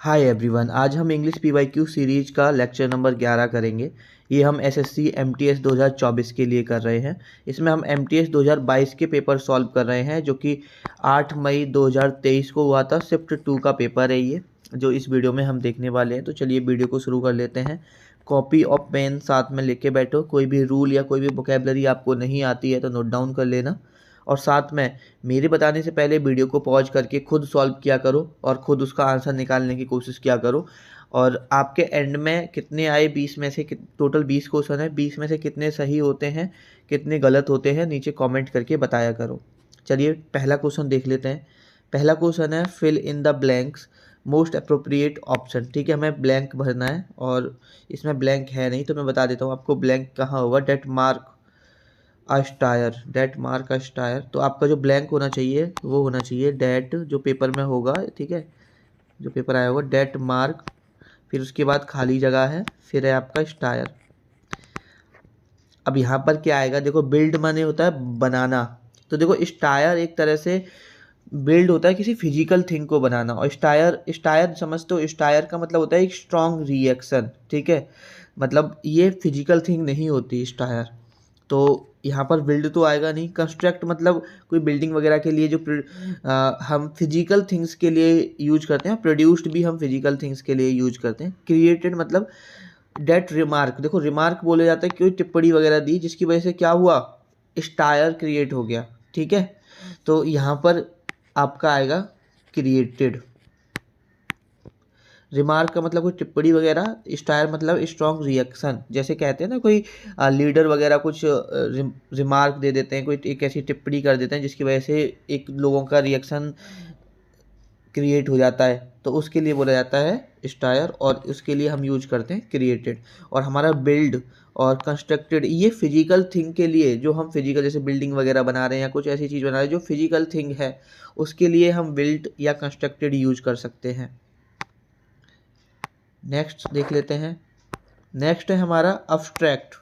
Hi everyone, आज हम English PYQ series का लेक्चर नंबर 11 करेंगे। ये हम एसएससी एमटीएस 2024 के लिए कर रहे हैं। इसमें हम एमटीएस 2022 के पेपर सॉल्व कर रहे हैं, जो कि 8 मई 2023 को हुआ था। शिफ्ट 2 का पेपर है ये, जो इस वीडियो में हम देखने वाले हैं। तो चलिए वीडियो को शुरू कर लेते हैं। कॉपी और पेन साथ में लेके बैठो। कोई भी रूल या कोई भी वोकेबलरी आपको नहीं आती है तो नोट डाउन कर लेना, और साथ में मेरे बताने से पहले वीडियो को पॉज करके खुद सॉल्व किया करो और खुद उसका आंसर निकालने की कोशिश किया करो। और आपके एंड में कितने आए, 20 में से टोटल 20 क्वेश्चन है, 20 में से कितने सही होते हैं, कितने गलत होते हैं, नीचे कमेंट करके बताया करो। चलिए पहला क्वेश्चन देख लेते हैं। पहला क्वेश्चन है fill in the blanks most appropriate option. ठीक है, हमें ब्लैंक भरना है और इसमें ब्लैंक है नहीं, तो मैं बता देता हूँ आपको ब्लैंक कहाँ होगा। डेट मार्क अ स्टायर। तो आपका जो ब्लैंक होना चाहिए वो होना चाहिए डेट, जो पेपर में होगा। ठीक है, जो पेपर आया होगा डेट मार्क, फिर उसके बाद खाली जगह है, फिर है आपका स्टायर। अब यहाँ पर क्या आएगा, देखो बिल्ड माने होता है बनाना। तो देखो स्टायर एक तरह से बिल्ड होता है किसी फिजिकल थिंग को बनाना, और स्टायर स्टायर समझते हो, स्टायर का मतलब होता है एक स्ट्रॉन्ग रिएक्शन। ठीक है, मतलब ये फिजिकल थिंग नहीं होती स्टायर। तो यहाँ पर बिल्ड तो आएगा नहीं। कंस्ट्रक्ट मतलब कोई बिल्डिंग वगैरह के लिए जो हम फिजिकल थिंग्स के लिए यूज करते हैं। प्रोड्यूस्ड भी हम फिजिकल थिंग्स के लिए यूज करते हैं। क्रिएटेड मतलब डेट रिमार्क, देखो रिमार्क बोले जाता है कोई टिप्पणी वगैरह दी जिसकी वजह से क्या हुआ, स्टायर क्रिएट हो गया। ठीक है, तो यहाँ पर आपका आएगा क्रिएटेड। रिमार्क का मतलब कोई टिप्पणी वगैरह, स्टायर मतलब स्ट्रॉन्ग रिएक्शन। जैसे कहते हैं ना कोई लीडर वगैरह कुछ रिमार्क दे देते हैं, कोई एक ऐसी टिप्पणी कर देते हैं जिसकी वजह से एक लोगों का रिएक्शन क्रिएट हो जाता है, तो उसके लिए बोला जाता है स्टायर, और उसके लिए हम यूज करते हैं क्रिएटेड। और हमारा बिल्ड और कंस्ट्रक्टेड ये फिजिकल थिंग के लिए, जो हम फिजिकल जैसे बिल्डिंग वगैरह बना रहे हैं या कुछ ऐसी चीज़ बना रहे हैं जो फिजिकल थिंग है, उसके लिए हम बिल्ड या कंस्ट्रक्टेड यूज कर सकते हैं। नेक्स्ट देख लेते हैं। नेक्स्ट है हमारा अब्स्ट्रैक्ट।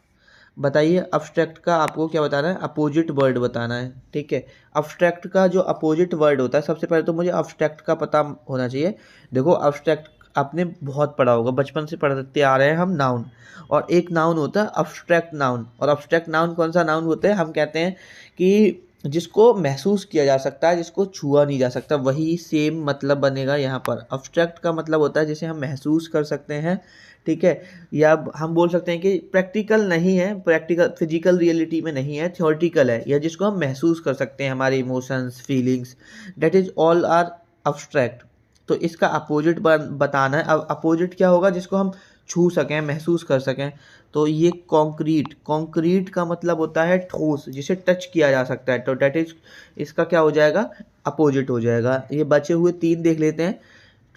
बताइए अब्स्ट्रैक्ट का आपको क्या बताना है, अपोजिट वर्ड बताना है। ठीक है, अब्स्ट्रैक्ट का जो अपोजिट वर्ड होता है, सबसे पहले तो मुझे अब्स्ट्रैक्ट का पता होना चाहिए। देखो अब्स्ट्रैक्ट आपने बहुत पढ़ा होगा, बचपन से पढ़ते आ रहे हैं हम। नाउन, और एक नाउन होता है अब्स्ट्रैक्ट नाउन। और अब्स्ट्रैक्ट नाउन कौन सा नाउन होता है, हम कहते हैं कि जिसको महसूस किया जा सकता है, जिसको छुआ नहीं जा सकता, वही सेम मतलब बनेगा यहाँ पर। अब्स्ट्रैक्ट का मतलब होता है जिसे हम महसूस कर सकते हैं। ठीक है, या हम बोल सकते हैं कि प्रैक्टिकल नहीं है, प्रैक्टिकल फिजिकल रियलिटी में नहीं है, थ्योरेटिकल है, या जिसको हम महसूस कर सकते हैं, हमारे emotions feelings, that is all are abstract. तो इसका अपोजिट बताना है। अब अपोजिट क्या होगा, जिसको हम छू सकें, महसूस कर सकें। तो ये कॉन्क्रीट, कॉन्क्रीट का मतलब होता है ठोस, जिसे टच किया जा सकता है। तो डेट इज, इसका क्या हो जाएगा, अपोजिट हो जाएगा। ये बचे हुए 3 देख लेते हैं।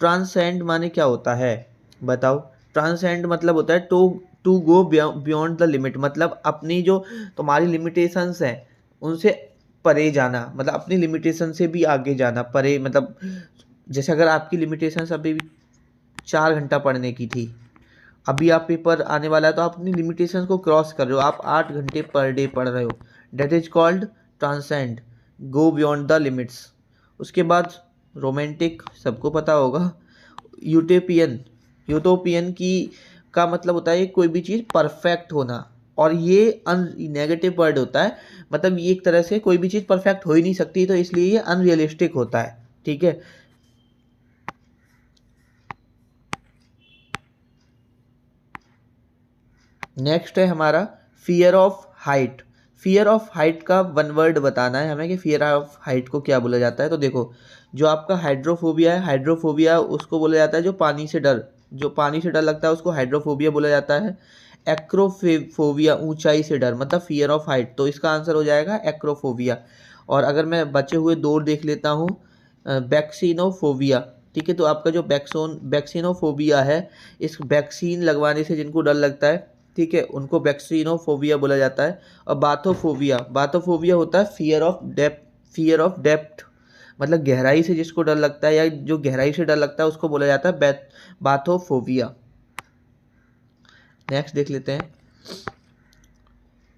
ट्रांसेंड माने क्या होता है, बताओ। ट्रांसेंड मतलब होता है to go beyond the limit, मतलब अपनी जो तुम्हारी लिमिटेशंस हैं उनसे परे जाना, मतलब अपनी लिमिटेशन से भी आगे जाना, परे मतलब जैसे अगर आपकी लिमिटेशंस अभी भी 4 घंटा पढ़ने की थी, अभी आप पेपर आने वाला है, तो आप अपनी लिमिटेशंस को क्रॉस कर रहे हो, आप 8 घंटे पर डे पढ़ रहे हो। That is called transcend, go beyond the limits. उसके बाद रोमांटिक, सबको पता होगा। यूटोपियन, यूटोपियन की का मतलब होता है कोई भी चीज़ परफेक्ट होना, और ये नेगेटिव वर्ड होता है, मतलब ये एक तरह से कोई भी चीज़ परफेक्ट हो ही नहीं सकती, तो इसलिए ये अनरियलिस्टिक होता है। ठीक है, नेक्स्ट है हमारा fear of height. Fear of height का वन वर्ड बताना है हमें कि फियर ऑफ हाइट को क्या बोला जाता है। तो देखो, जो आपका हाइड्रोफोबिया है, हाइड्रोफोबिया उसको बोला जाता है जो पानी से डर, जो पानी से डर लगता है उसको हाइड्रोफोबिया बोला जाता है। एक्रोफोबिया, ऊंचाई से डर, मतलब फियर ऑफ हाइट। तो इसका आंसर हो जाएगा एक्रोफोबिया। और अगर मैं बचे हुए 2 देख लेता हूँ, वैक्सीनोफोबिया। ठीक है, तो आपका जो वैक्सीनोफोबिया है, इस वैक्सीन लगवाने से जिनको डर लगता है, ठीक है, उनको वैक्सीनोफोबिया बोला जाता है। और बाथोफोबिया, बाथोफोबिया होता है फियर ऑफ डेप्थ, मतलब गहराई से जिसको डर लगता है, या जो गहराई से डर लगता है उसको बोला जाता है बाथोफोबिया। नेक्स्ट देख लेते हैं।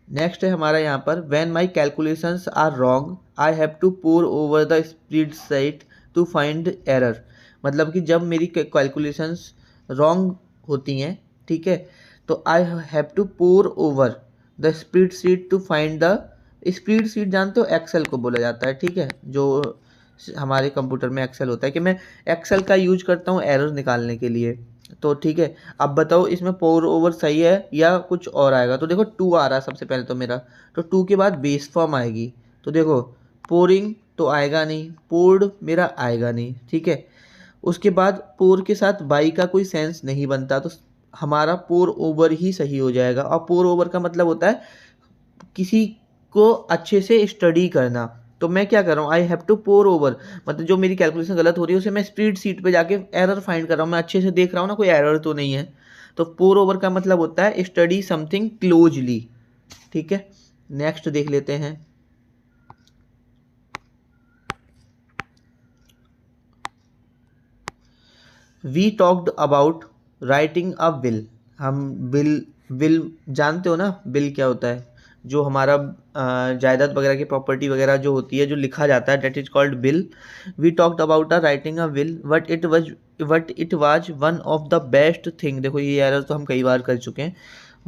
नेक्स्ट है हमारा यहाँ पर, when my calculations are wrong I have to pore over the spreadsheet to find error. मतलब कि जब मेरी कैलकुलेशंस रॉन्ग होती हैं, ठीक है, तो I have to pore over the spreadsheet to find the, spreadsheet जानते हो एक्सेल को बोला जाता है, ठीक है, जो हमारे कंप्यूटर में एक्सेल होता है, कि मैं एक्सेल का यूज करता हूँ एरर निकालने के लिए। तो ठीक है, अब बताओ इसमें पोर ओवर सही है या कुछ और आएगा। तो देखो 2 आ रहा है सबसे पहले तो मेरा, तो 2 के बाद बेस फॉर्म आएगी, तो देखो पोरिंग तो आएगा नहीं, पोर्ड मेरा आएगा नहीं, ठीक है। उसके बाद पोर के साथ बाई का कोई सेंस नहीं बनता, तो हमारा पोर ओवर ही सही हो जाएगा। और पोर ओवर का मतलब होता है किसी को अच्छे से स्टडी करना। तो मैं क्या कर रहा हूँ, I have to pore over, मतलब जो मेरी कैलकुलेशन गलत हो रही है उसे मैं स्प्रेड शीट पे जाके एरर फाइंड कर रहा हूँ, मैं अच्छे से देख रहा हूँ ना कोई एरर तो नहीं है। तो पोर ओवर का मतलब होता है स्टडी समथिंग क्लोजली, ठीक है। नेक्स्ट देख लेते हैं। We talked about writing a will. हम विल जानते हो ना, विल क्या होता है, जो हमारा जायदाद वगैरह की प्रॉपर्टी वगैरह जो होती है, जो लिखा जाता है, that is called will. We talked about a writing a will but it was one of the best thing. देखो ये एरर तो हम कई बार कर चुके हैं।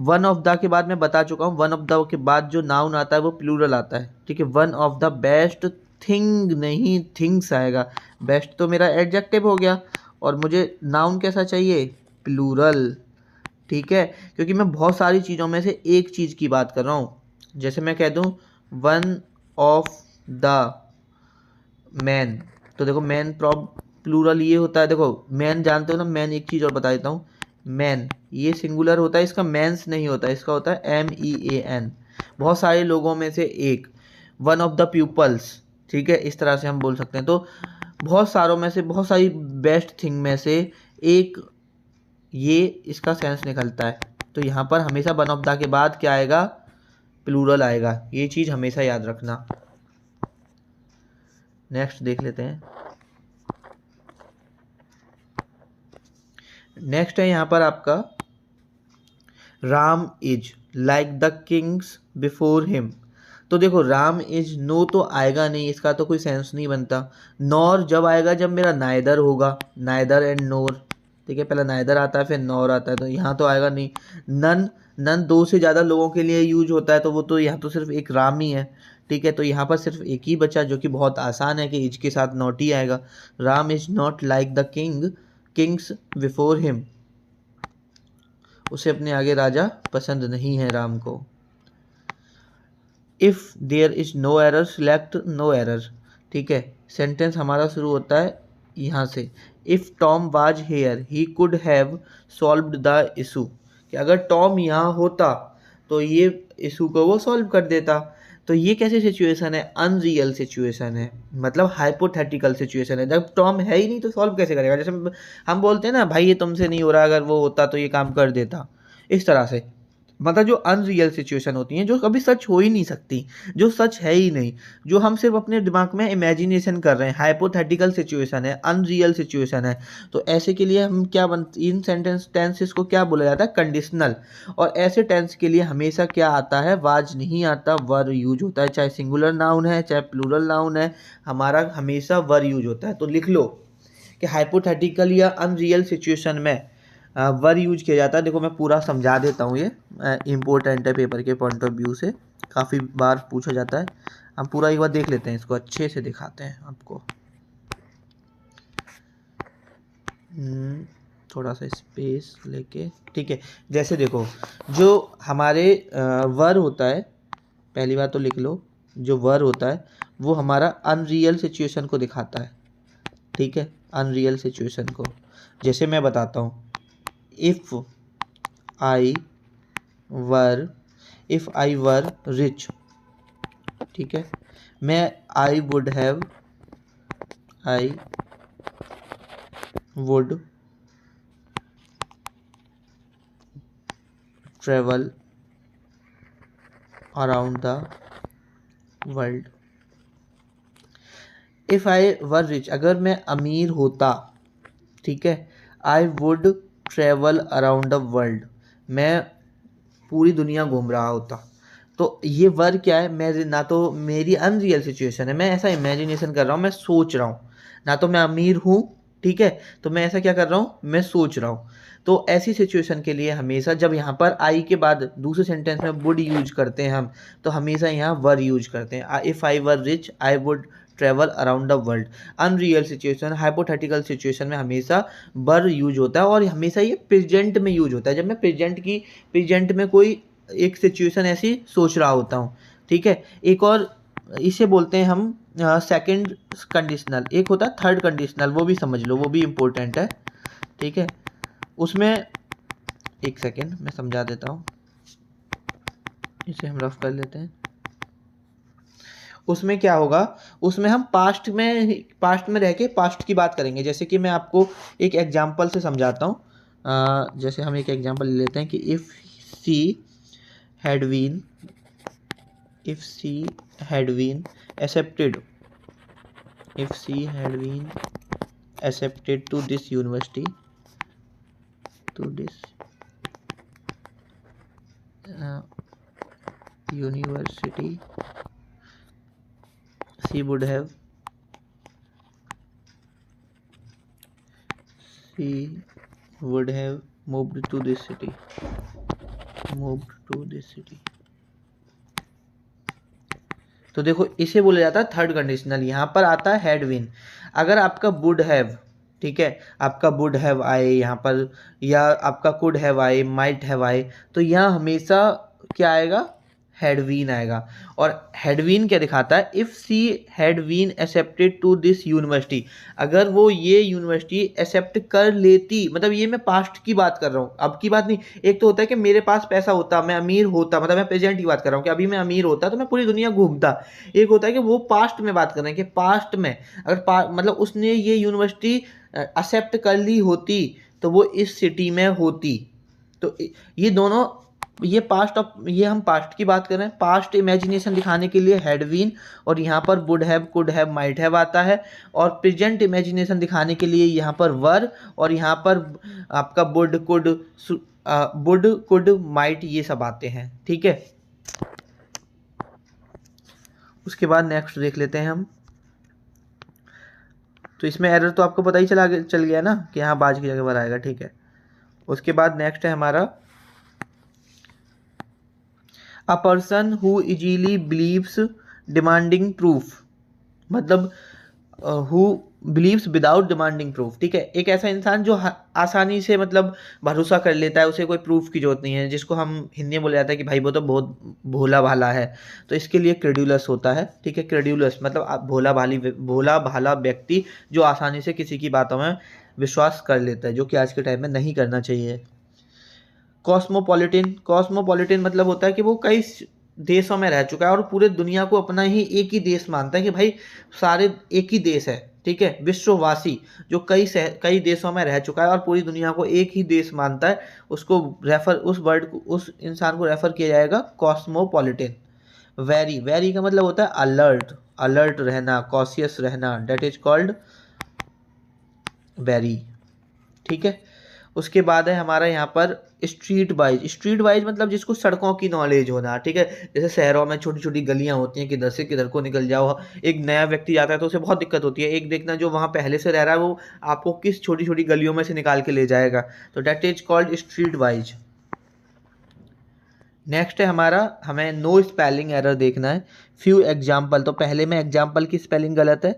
वन ऑफ द के बाद मैं बता चुका हूँ, वन ऑफ द के बाद जो नाउन आता है वो प्लूरल आता है, ठीक है। One of the best thing नहीं, थिंग्स आएगा। बेस्ट तो मेरा एडजेक्टिव हो गया, और मुझे नाउन कैसा चाहिए, प्लूरल, ठीक है, क्योंकि मैं बहुत सारी चीज़ों में से एक चीज़ की बात कर रहा हूँ। जैसे मैं कह दूँ वन ऑफ द मैन, तो देखो मैन प्लूरल ये होता है। देखो मैन जानते हो ना, मैन एक चीज़ और बता देता हूँ, मैन ये सिंगुलर होता है, इसका मैंस नहीं होता, इसका होता है MEAN, बहुत सारे लोगों में से एक। वन ऑफ द पीपल्स, ठीक है, इस तरह से हम बोल सकते हैं। तो बहुत सारों में से, बहुत सारी बेस्ट थिंग में से एक, ये इसका सेंस निकलता है। तो यहाँ पर हमेशा वन ऑफ द के बाद क्या आएगा, प्लूरल आएगा, ये चीज़ हमेशा याद रखना। नेक्स्ट देख लेते हैं। नेक्स्ट है यहाँ पर आपका Ram is like the kings before him. तो देखो राम इज, नो तो आएगा नहीं, इसका तो कोई सेंस नहीं बनता। नॉर जब आएगा जब मेरा नाइदर होगा, नाइदर एंड नोर, ठीक है, पहले नाइदर आता है फिर नॉर आता है, तो यहाँ तो आएगा नहीं। नन, नन 2 से ज़्यादा लोगों के लिए यूज होता है, तो वो तो यहाँ तो सिर्फ एक राम ही है, ठीक है। तो यहाँ पर सिर्फ एक ही बचा, जो कि बहुत आसान है, कि इज के साथ नॉट ही आएगा। Ram is not like the kings before him, उसे अपने आगे राजा पसंद नहीं है राम को। If there is no error select no error, ठीक है। सेंटेंस हमारा शुरू होता है यहाँ से, if Tom was here he could have solved the issue, कि अगर टॉम यहाँ होता तो ये इशू को वो सॉल्व कर देता। तो ये कैसी सिचुएशन है, अनरियल सिचुएशन है, मतलब हाइपोथेटिकल सिचुएशन है। जब टॉम है ही नहीं तो सॉल्व कैसे करेगा। जैसे हम बोलते हैं ना, भाई ये तुमसे नहीं हो रहा, अगर वो होता तो ये काम कर देता, इस तरह से। मतलब जो अनरियल सिचुएशन होती हैं, जो कभी सच हो ही नहीं सकती, जो सच है ही नहीं, जो हम सिर्फ अपने दिमाग में इमेजिनेशन कर रहे हैं, हाइपोथेटिकल सिचुएशन है, अनरियल सिचुएशन है। तो ऐसे के लिए हम क्या इन सेंटेंस टेंसेस को क्या बोला जाता है, कंडीशनल। और ऐसे टेंस के लिए हमेशा क्या आता है, वाज नहीं आता, वर यूज होता है। चाहे सिंगुलर नाउन है चाहे प्लूरल नाउन है, हमारा हमेशा वर यूज होता है। तो लिख लो कि हाइपोथेटिकल या अनरियल सिचुएशन में वर यूज किया जाता है। देखो मैं पूरा समझा देता हूँ, ये इम्पोर्टेंट है पेपर के पॉइंट ऑफ व्यू से, काफ़ी बार पूछा जाता है। हम पूरा एक बार देख लेते हैं, इसको अच्छे से दिखाते हैं आपको। थोड़ा सा स्पेस लेके, ठीक है। जैसे देखो जो हमारे वर होता है, पहली बात तो लिख लो, जो वर होता है वो हमारा अनरियल सिचुएशन को दिखाता है, ठीक है, अनरियल सिचुएशन को। जैसे मैं बताता हूँ, इफ़ आई वर रिच, ठीक है, मैं I would travel around the world. If I were rich, अगर मैं अमीर होता, ठीक है, I would travel around the world, मैं पूरी दुनिया घूम रहा होता। तो ये वर क्या है, मैं ना तो मेरी अनरियल सिचुएशन है, मैं ऐसा इमेजिनेशन कर रहा हूँ, मैं सोच रहा हूँ, ना तो मैं अमीर हूँ, ठीक है। तो मैं ऐसा क्या कर रहा हूँ, मैं सोच रहा हूँ। तो ऐसी सिचुएशन के लिए हमेशा जब यहाँ पर आई के बाद दूसरे सेंटेंस में वुड यूज करते हैं हम, तो हमेशा यहाँ वर यूज करते हैं। If I were rich I would travel around the world. Unreal situation, hypothetical situation में हमेशा वर यूज होता है, और हमेशा ये प्रेजेंट में यूज होता है, जब मैं प्रेजेंट में कोई एक सिचुएशन ऐसी सोच रहा होता हूँ। ठीक है। एक और इसे बोलते हैं हम सेकंड कंडीशनल। एक होता है थर्ड कंडीशनल, वो भी समझ लो, वो भी इम्पोर्टेंट है। ठीक है। उसमें एक सेकेंड मैं समझा देता हूँ, इसे हम रफ कर लेते हैं। उसमें क्या होगा, उसमें हम पास्ट में रह के पास्ट की बात करेंगे। जैसे कि मैं आपको एक एग्जांपल से समझाता हूँ। जैसे हम एक एग्जांपल ले लेते हैं कि if she had been accepted to this university, she would have moved to this city. तो देखो, इसे बोला जाता है थर्ड कंडीशनल। यहाँ पर आता है हैड बीन। अगर आपका वुड हैव, ठीक है, आपका वुड हैव आए यहाँ पर, या आपका कुड हैव आए, माइट हैव आए, तो यहाँ हमेशा क्या आएगा, हैड बीन आएगा। और हैड बीन क्या दिखाता है, if she had been accepted to this university, अगर वो ये यूनिवर्सिटी एक्सेप्ट कर लेती, मतलब ये मैं पास्ट की बात कर रहा हूँ, अब की बात नहीं। एक तो होता है कि मेरे पास पैसा होता, मैं अमीर होता, मतलब मैं प्रेजेंट की बात कर रहा हूँ कि अभी मैं अमीर होता तो मैं पूरी दुनिया घूमता। एक होता है कि वो पास्ट में बात कर रहे हैं कि पास्ट में अगर मतलब उसने ये यूनिवर्सिटी एक्सेप्ट कर ली होती तो वो इस सिटी में होती। तो ये दोनों, ये हम पास्ट की बात कर रहे हैं। पास्ट इमेजिनेशन दिखाने के लिए हैड बीन, और यहाँ पर would have, could have, might have आता है। और प्रेजेंट इमेजिनेशन दिखाने के लिए यहाँ पर वर, और यहाँ पर आपका वुड, कुड, माइट, ये सब आते हैं। ठीक है। उसके बाद नेक्स्ट देख लेते हैं हम। तो इसमें एरर तो आपको पता ही चल गया ना कि यहाँ बाज की जगह पर आएगा। ठीक है। उसके बाद नेक्स्ट है हमारा a person who easily believes demanding proof, मतलब who believes without demanding proof. ठीक है। एक ऐसा इंसान जो आसानी से मतलब भरोसा कर लेता है, उसे कोई प्रूफ की जरूरत नहीं है, जिसको हम हिंदी में बोला जाता है कि भाई वो तो बहुत भोला भाला है। तो इसके लिए क्रेड्यूलस होता है। ठीक है। क्रेड्यूलस मतलब भोला भाला व्यक्ति जो आसानी से किसी की बातों में विश्वास कर लेता है, जो कि आज के टाइम में नहीं करना चाहिए। कॉस्मोपॉलिटन मतलब होता है कि वो कई देशों में रह चुका है और पूरे दुनिया को अपना ही एक ही देश मानता है कि भाई सारे एक ही देश है। ठीक है। विश्ववासी जो कई देशों में रह चुका है और पूरी दुनिया को एक ही देश मानता है, उसको उस इंसान को रेफर किया जाएगा कॉस्मोपॉलिटन। वेरी का मतलब होता है अलर्ट रहना, कॉशियस रहना, डेट इज कॉल्ड वेरी। ठीक है। उसके बाद है हमारा यहाँ पर स्ट्रीट वाइज मतलब जिसको सड़कों की नॉलेज होना। ठीक है। जैसे शहरों में छोटी छोटी गलियां होती हैं, किधर से किधर को निकल जाओ, एक नया व्यक्ति जाता है तो उसे बहुत दिक्कत होती है। एक देखना जो वहाँ पहले से रह रहा है वो आपको किस छोटी छोटी गलियों में से निकाल के ले जाएगा, तो that is called streetwise. Next है हमारा, हमें नो स्पेलिंग एरर देखना है। फ्यू एग्जाम्पल, तो पहले में एग्जाम्पल की स्पेलिंग गलत है।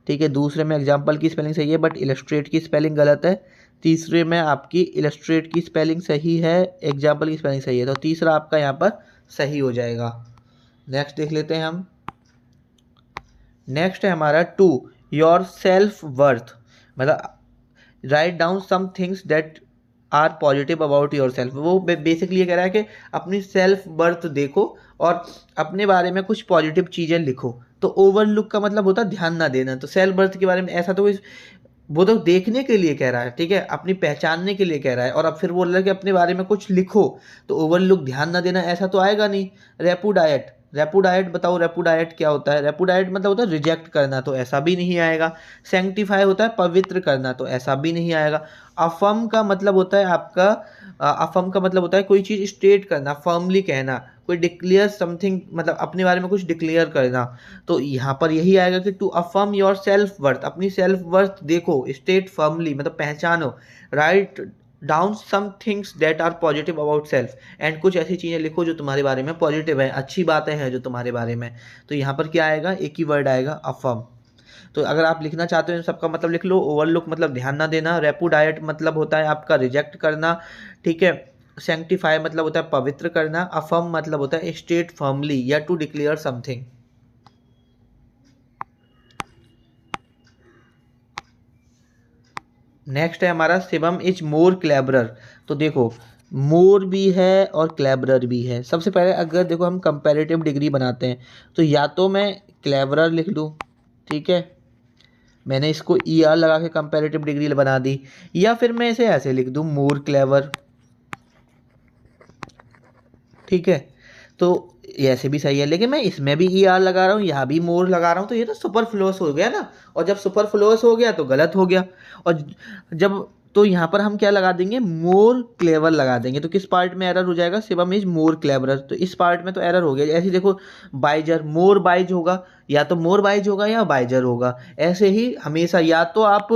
ठीक है। दूसरे में एग्जाम्पल की स्पेलिंग सही है बट इलस्ट्रेट की स्पेलिंग गलत है। तीसरे में आपकी इलस्ट्रेट की स्पेलिंग सही है, एग्जाम्पल की स्पेलिंग सही है, तो तीसरा आपका यहाँ पर सही हो जाएगा। नेक्स्ट देख लेते हैं हम। नेक्स्ट है हमारा टू योर सेल्फ वर्थ, मतलब write down some things that are positive about yourself. वो बेसिकली ये कह रहा है कि अपनी सेल्फ वर्थ देखो और अपने बारे में कुछ पॉजिटिव चीज़ें लिखो। तो ओवरलुक का मतलब होता है ध्यान ना देना। तो सेल्फ वर्थ के बारे में ऐसा तो वो तो देखने के लिए कह रहा है। ठीक है। अपनी पहचानने के लिए कह रहा है, और अब फिर बोल रहा है कि अपने बारे में कुछ लिखो, तो ओवरलुक ध्यान ना देना ऐसा तो आएगा नहीं। रेपुडाइट बताओ, रेपुडाइट क्या होता है? रेपुडाइट मतलब होता है रिजेक्ट करना, तो ऐसा भी नहीं आएगा। सैंक्टिफाई होता है पवित्र करना, तो ऐसा भी नहीं आएगा। अफर्म का मतलब होता है कोई चीज़ स्टेट करना, फर्मली कहना, कोई डिक्लेयर समथिंग, मतलब अपने बारे में कुछ डिक्लेयर करना। तो यहाँ पर यही आएगा कि to affirm your self worth, अपनी सेल्फ वर्थ देखो, स्टेट फर्मली मतलब पहचानो, write down some things that are positive about self, and कुछ ऐसी चीज़ें लिखो जो तुम्हारे बारे में पॉजिटिव है, अच्छी बातें हैं जो तुम्हारे बारे में। तो यहाँ पर क्या आएगा, एक ही वर्ड आएगा, अफर्म। तो अगर आप लिखना चाहते हो इन सबका मतलब लिख लो। ओवरलुक मतलब ध्यान ना देना, रेपुडाइट मतलब होता है आपका रिजेक्ट करना, ठीक है। सैंक्टिफाई मतलब होता है पवित्र करना, अफर्म मतलब होता है स्टेट फर्मली या टू डिक्लेयर समथिंग। नेक्स्ट है हमारा शिवम इज मोर क्लेबरर। तो देखो मोर भी है और क्लेबरर भी है। सबसे पहले अगर देखो हम कंपैरेटिव डिग्री बनाते हैं तो या तो मैं क्लेबरर लिख लूँ, ठीक है, मैंने इसको ई आर लगा के कंपैरेटिव डिग्री बना दी, या फिर मैं इसे ऐसे लिख दूँ मोर क्लेवर, ठीक है। तो ये ऐसे भी सही है, लेकिन मैं इसमें भी ई आर लगा रहा हूँ, यहाँ भी मोर लगा रहा हूँ, तो ये तो सुपरफ्लुअस हो गया ना। और जब सुपरफ्लुअस हो गया तो गलत हो गया। और जब तो यहाँ पर हम क्या लगा देंगे, मोर क्लेवर लगा देंगे। तो किस पार्ट में एरर हो जाएगा, शिवम इज मोर क्लेवर, तो इस पार्ट में तो एरर हो गया। ऐसे ही देखो बाइजर, मोर बाइज होगा, या तो मोर बाइज होगा या बाइजर होगा। ऐसे ही हमेशा या तो आप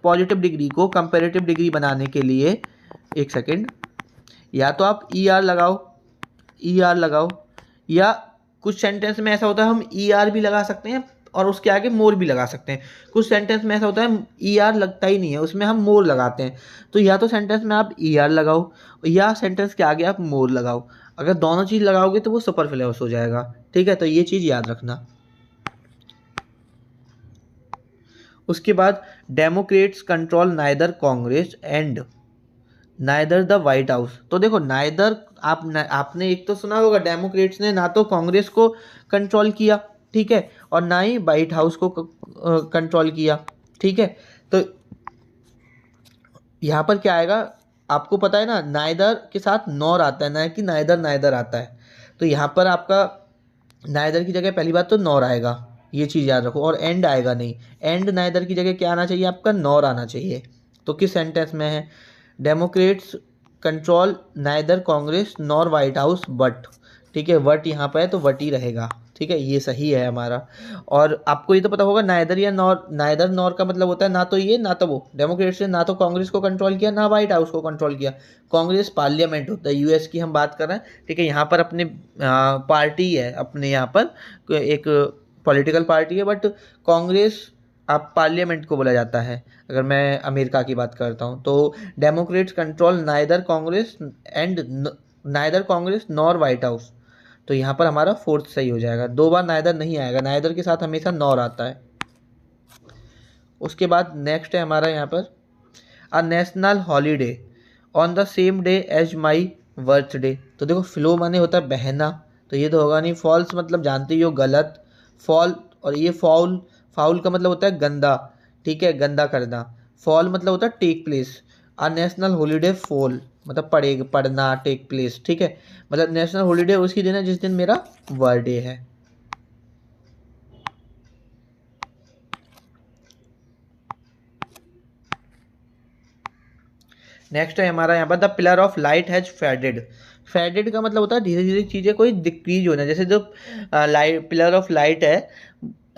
पॉजिटिव डिग्री को कंपेरेटिव डिग्री बनाने के लिए, एक सेकेंड, या तो आप ई आर लगाओ, ई आर लगाओ, या कुछ सेंटेंस में ऐसा होता है हम ई आर भी लगा सकते हैं और उसके आगे मोर भी लगा सकते हैं। कुछ सेंटेंस में ऐसा होता है ई आर लगता ही नहीं है, उसमें हम मोर लगाते हैं। तो या तो सेंटेंस में आप ई आर लगाओ या सेंटेंस के आगे आप मोर लगाओ। अगर दोनों चीज़ लगाओगे तो वो सुपरफ्लुअस हो जाएगा, ठीक है। तो ये चीज़ याद रखना। उसके बाद Democrats control neither Congress and neither the white house. तो देखो नाइदर आपने एक तो सुना होगा, डेमोक्रेट्स ने ना तो कांग्रेस को कंट्रोल किया, ठीक है, और ना ही व्हाइट हाउस को कंट्रोल किया, ठीक है। तो यहाँ पर क्या आएगा, आपको पता है ना, नाइदर के साथ नॉर आता है, ना कि नाइदर नाइदर आता है। तो यहाँ पर आपका नाइदर की जगह पहली बात तो नॉर आएगा, ये चीज़ याद रखो, और एंड आएगा नहीं। एंड नाइदर की जगह क्या आना चाहिए, आपका नॉर आना चाहिए। तो किस सेंटेंस में है, Democrats control neither Congress nor white house but, ठीक है, वट यहाँ पर है तो वट ही रहेगा, ठीक है, ये सही है हमारा। और आपको ये तो पता होगा नाइदर या नॉर, नाइदर नॉर का मतलब होता है ना तो ये ना तो वो। डेमोक्रेट्स ने ना तो कांग्रेस को कंट्रोल किया ना वाइट हाउस को कंट्रोल किया। कांग्रेस पार्लियामेंट होता है, यूएस की हम बात कर रहे हैं, ठीक है। यहाँ पर अपने पार्टी है, अपने यहाँ पर एक पॉलिटिकल पार्टी है, बट कांग्रेस आप पार्लियामेंट को बोला जाता है अगर मैं अमेरिका की बात करता हूँ। तो Democrats control neither Congress and neither Congress nor white house. तो यहाँ पर हमारा फोर्थ सही हो जाएगा। दो बार नाइदर नहीं आएगा, नाइदर के साथ हमेशा नॉर आता है। उसके बाद नेक्स्ट है हमारा यहाँ पर a national holiday on the same day as my birthday. तो देखो फ्लो माने होता है बहना, तो ये तो होगा नहीं। फॉल्स मतलब जानते ही हो गलत, फॉल, और ये फाउल, फाउल का मतलब होता है गंदा, ठीक है, गंदा करना। फॉल मतलब होता है take place. A national holiday fall मतलब पड़ेगा, पढ़ना, टेक प्लेस, ठीक है। मतलब नेशनल हॉलीडे उसी दिन है जिस दिन मेरा बर्थडे है। नेक्स्ट है हमारा यहाँ पर the pillar of light has faded. Faded का मतलब होता है धीरे धीरे चीज़ें कोई डिक्रीज होना। जैसे जो लाइट, पिलर ऑफ लाइट है,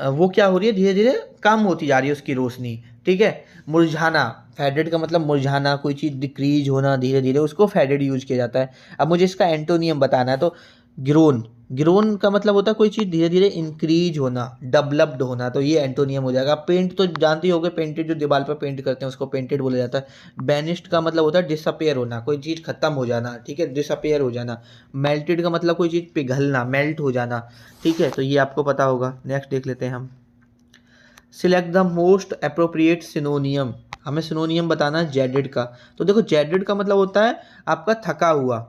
वो क्या हो रही है, धीरे धीरे कम होती जा रही है उसकी रोशनी, ठीक है। मुरझाना, फेडेड का मतलब मुरझाना, कोई चीज़ डिक्रीज होना धीरे धीरे, उसको फेडेड यूज किया जाता है। अब मुझे इसका एंटोनियम बताना है, तो ग्रोन, ग्रोन का मतलब होता है कोई चीज़ धीरे धीरे इंक्रीज होना, डेवलप्ड होना, तो ये एंटोनियम हो जाएगा। पेंट तो जानते ही होगे, पेंटेड जो दीवार पर पेंट करते हैं उसको पेंटेड बोला जाता है। बैनिस्ड का मतलब होता है डिसअपेयर होना, कोई चीज़ खत्म हो जाना, ठीक है, डिसअपेयर हो जाना। मेल्टेड का मतलब कोई चीज़ पिघलना, मेल्ट हो जाना, ठीक है। तो ये आपको पता होगा। नेक्स्ट देख लेते हैं हम, सिलेक्ट द मोस्ट अप्रोप्रिएट सिनोनियम। हमें सिनोनियम बताना है जेडेड का। तो देखो जेडेड का मतलब होता है आपका थका हुआ,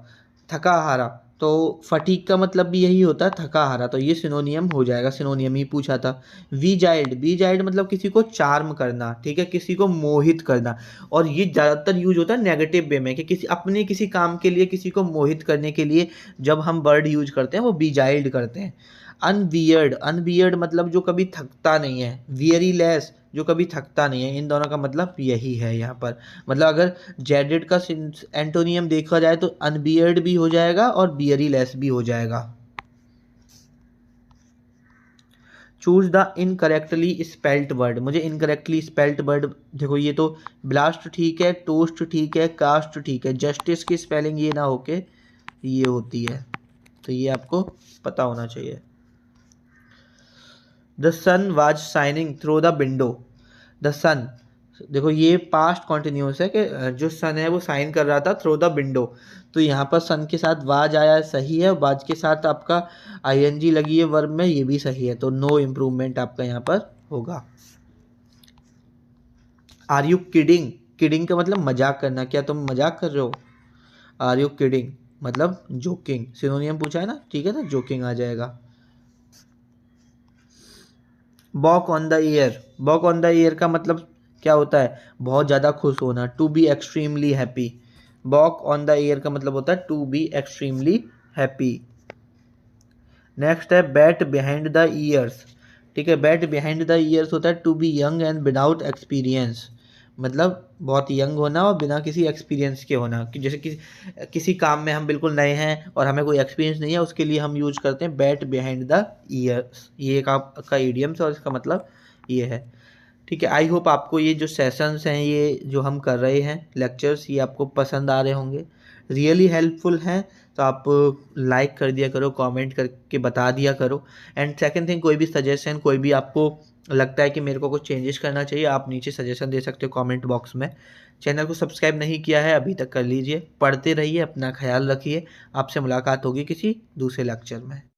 थका हारा। तो फटीक का मतलब भी यही होता है, थका हारा। तो ये सिनोनियम हो जाएगा, सिनोनियम ही पूछा था। वीजाइल्ड, वीजाइल्ड मतलब किसी को चार्म करना, ठीक है, किसी को मोहित करना। और ये ज़्यादातर यूज होता है नेगेटिव वे में, कि किसी अपने किसी काम के लिए किसी को मोहित करने के लिए जब हम वर्ड यूज करते हैं वो वीजाइल्ड करते हैं। अनवियर्ड, अनवियर्ड मतलब जो कभी थकता नहीं है, वियरीलेस जो कभी थकता नहीं है। इन दोनों का मतलब यही है यहाँ पर। मतलब अगर जेडेड का एंटोनियम देखा जाए तो अनबियर्ड भी हो जाएगा और वियरीलेस भी हो जाएगा। Choose the incorrectly spelt word. मुझे इनकरेक्टली स्पेल्ट वर्ड, देखो ये तो ब्लास्ट ठीक है, टोस्ट ठीक है, कास्ट ठीक है, जस्टिस की स्पेलिंग ये ना होके ये होती है, तो ये आपको पता होना चाहिए। The sun was shining through the window. The sun, देखो ये पास्ट कॉन्टिन्यूस है कि जो सन है वो साइन कर रहा था थ्रू द विंडो, तो यहाँ पर सन के साथ वाज आया सही है, वाज के साथ आपका आईएनजी लगी है वर्ब में, ये भी सही है, तो नो इम्प्रूवमेंट आपका यहाँ पर होगा। आर यू किडिंग, किडिंग का मतलब मजाक करना, क्या तुम मजाक कर रहे हो। आर यू किडिंग मतलब जोकिंग, सिनोनियम पूछा है ना, ठीक है ना, जोकिंग आ जाएगा। Walk on the ear, walk on the ear का मतलब क्या होता है, बहुत ज़्यादा खुश होना, to be extremely happy. Walk on the ear का मतलब होता है to be extremely happy. Next है बैट बिहाइंड द ईयर्स, ठीक है, बैट बिहाइंड द ईयर्स होता है to be young and without experience, मतलब बहुत यंग होना और बिना किसी एक्सपीरियंस के होना, कि जैसे कि किसी काम में हम बिल्कुल नए हैं और हमें कोई एक्सपीरियंस नहीं है, उसके लिए हम यूज करते हैं बैट बिहाइंड द ईयर्स, ये एक आपका इडियम्स और इसका मतलब ये है। ठीक है, आई होप आपको ये जो सेशंस हैं, ये जो हम कर रहे हैं लेक्चर्स, ये आपको पसंद आ रहे होंगे, रियली हेल्पफुल हैं, तो आप लाइक कर दिया करो, कमेंट करके बता दिया करो। एंड सेकंड थिंग, कोई भी सजेशन, कोई भी आपको लगता है कि मेरे को कुछ चेंजेस करना चाहिए, आप नीचे सजेशन दे सकते हो कमेंट बॉक्स में। चैनल को सब्सक्राइब नहीं किया है अभी तक कर लीजिए, पढ़ते रहिए, अपना ख्याल रखिए, आपसे मुलाकात होगी किसी दूसरे लेक्चर में।